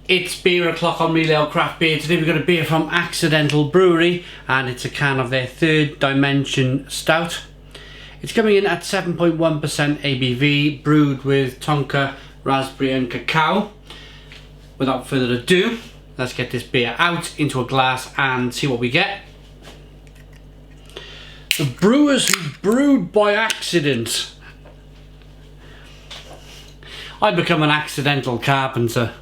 It's beer o'clock on Real Ale Craft Beer. Today we've got a beer from Accidental Brewery and it's a can of their Third Dimension Stout. It's coming in at 7.1% ABV, brewed with tonka, raspberry and cacao. Without further ado, let's get this beer out into a glass and see what we get. The brewers who brewed by accident. I've become an accidental carpenter.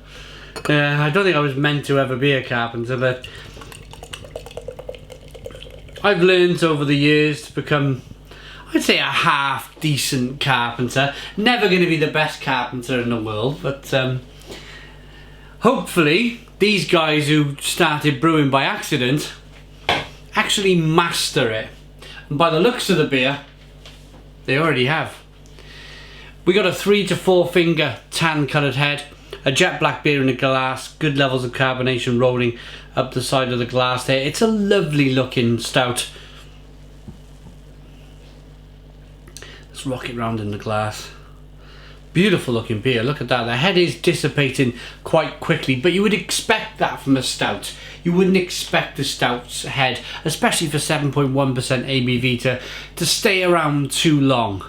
I don't think I was meant to ever be a carpenter, but I've learned over the years to become, I'd say, a half decent carpenter. Never going to be the best carpenter in the world, but hopefully these guys who started brewing by accident actually master it. And by the looks of the beer, they already have. We got a 3 to 4 finger tan coloured head. A jet black beer in a glass, good levels of carbonation rolling up the side of the glass there. It's a lovely looking stout. Let's rock it round in the glass. Beautiful looking beer, look at that. The head is dissipating quite quickly, but you would expect that from a stout. You wouldn't expect the stout's head, especially for 7.1% ABV, to stay around too long.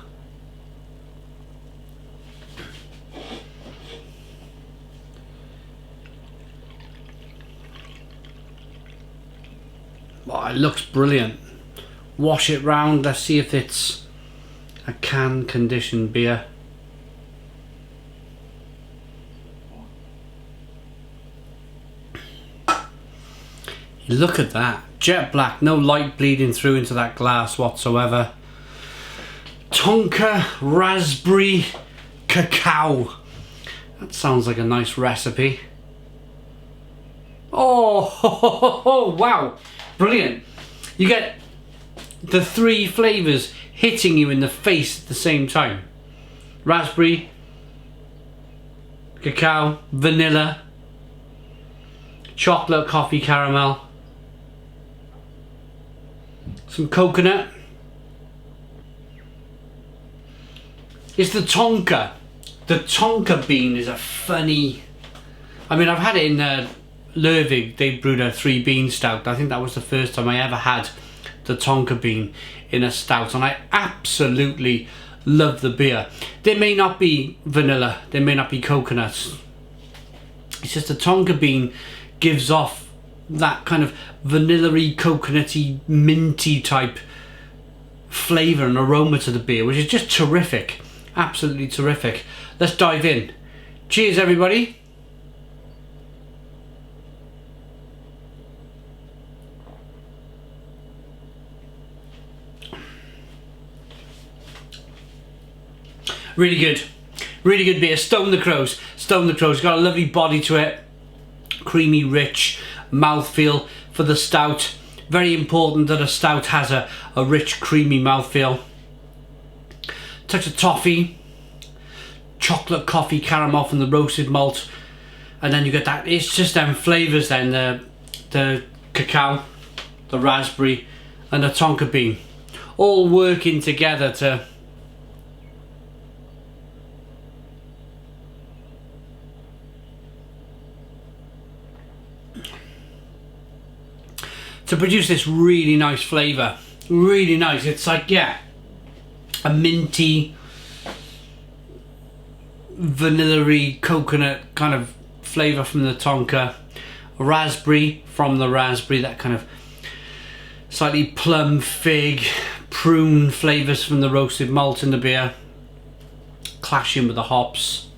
Oh, it looks brilliant. Wash it round. Let's see if it's a can conditioned beer. Look at that. Jet black. No light bleeding through into that glass whatsoever. Tonka raspberry cacao. That sounds like a nice recipe. Oh, wow. Brilliant. You get the 3 flavours hitting you in the face at the same time. Raspberry, cacao, vanilla, chocolate, coffee, caramel, some coconut. It's the tonka. The tonka bean is a funny... I mean, I've had it in... Lervig, they brewed a 3 bean stout. I think that was the first time I ever had the tonka bean in a stout, and I absolutely love the beer. There may not be vanilla, there may not be coconuts. It's just the tonka bean gives off that kind of vanilla-y, coconutty, minty type flavour and aroma to the beer, which is just terrific. Absolutely terrific. Let's dive in. Cheers, everybody. Really good beer. Stone the Crows. Stone the Crows. Got a lovely body to it. Creamy, rich mouthfeel for the stout. Very important that a stout has a rich, creamy mouthfeel. Touch of toffee, chocolate, coffee, caramel from the roasted malt, and then you get that. It's just them flavours then. The cacao, the raspberry, and the tonka bean, all working together to produce this really nice flavour. Really nice. It's like, yeah, a minty, vanilla-y, coconut kind of flavour from the tonka. Raspberry from the raspberry, that kind of slightly plum, fig, prune flavours from the roasted malt in the beer, clashing with the hops.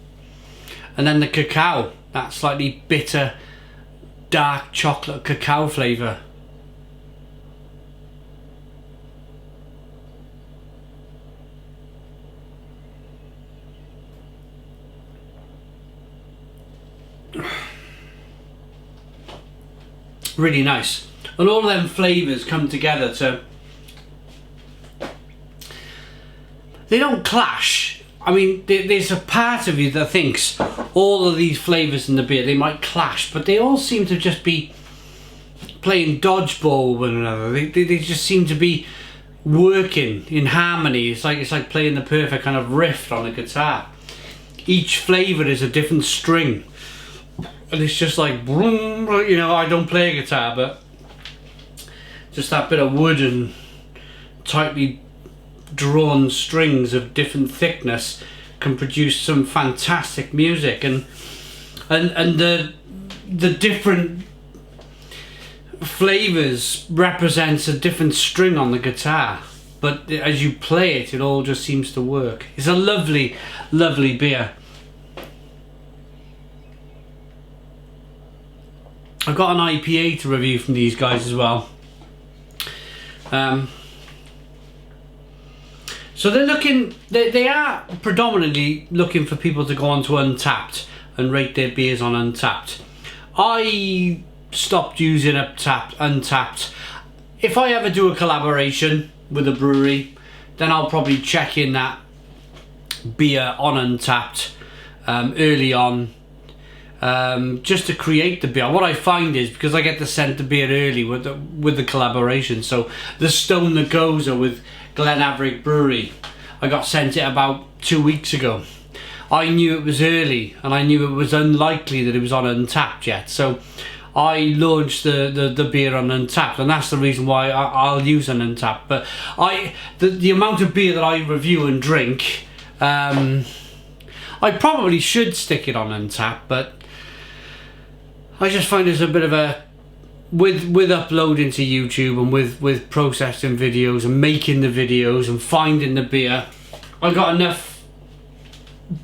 And then the cacao, that slightly bitter, dark chocolate cacao flavour. Really nice, and all of them flavours come together to... They don't clash. I mean, there's a part of you that thinks all of these flavours in the beer, they might clash, but they all seem to just be playing dodgeball with one another. They just seem to be working in harmony. It's like playing the perfect kind of riff on a guitar. Each flavour is a different string and it's just like, boom, you know, I don't play a guitar, but just that bit of wood and tightly drawn strings of different thickness can produce some fantastic music, and the different flavors represents a different string on the guitar, but as you play it, it all just seems to work. It's a lovely, lovely beer. I've got an IPA to review from these guys as well. So they're looking, they are predominantly looking for people to go on to Untappd and rate their beers on Untappd. I stopped using Untappd. If I ever do a collaboration with a brewery, then I'll probably check in that beer on Untappd early on, just to create the beer. What I find is, because I get to send the beer early with the collaboration, so the Stone That Goes with Glenaverick Brewery, I got sent it about 2 weeks ago. I knew it was early, and I knew it was unlikely that it was on Untappd yet, so I launched the beer on Untappd, and that's the reason why I'll use an Untappd. But the amount of beer that I review and drink, I probably should stick it on Untappd, but I just find there's a bit of a, with uploading to YouTube and with processing videos and making the videos and finding the beer, I got enough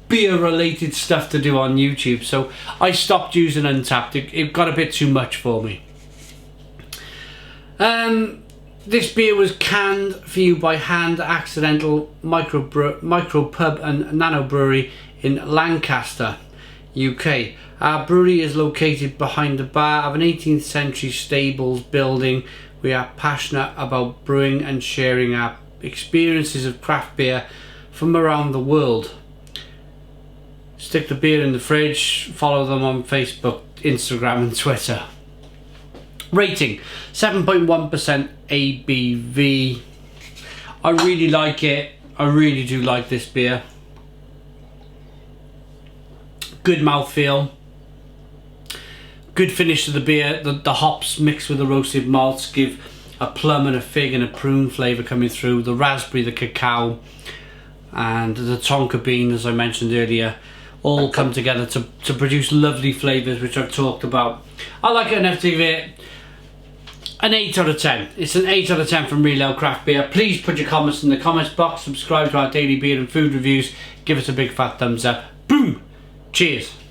beer related stuff to do on YouTube, so I stopped using Untappd. It got a bit too much for me. This beer was canned for you by Hand Accidental Micro Pub and Nano Brewery in Lancaster, UK. Our brewery is located behind the bar of an 18th century stables building. We are passionate about brewing and sharing our experiences of craft beer from around the world. Stick the beer in the fridge. Follow them on Facebook, Instagram and Twitter. Rating 7.1% ABV. I really like it. I really do like this beer. Good mouthfeel. Good finish to the beer. The hops mixed with the roasted malts give a plum and a fig and a prune flavour coming through. The raspberry, the cacao and the tonka bean, as I mentioned earlier, all come together to produce lovely flavours, which I've talked about. I like it enough to give it an 8 out of 10. It's an 8 out of 10 from Real Ale Craft Beer. Please put your comments in the comments box. Subscribe to our daily beer and food reviews. Give us a big fat thumbs up. Boom! Cheers.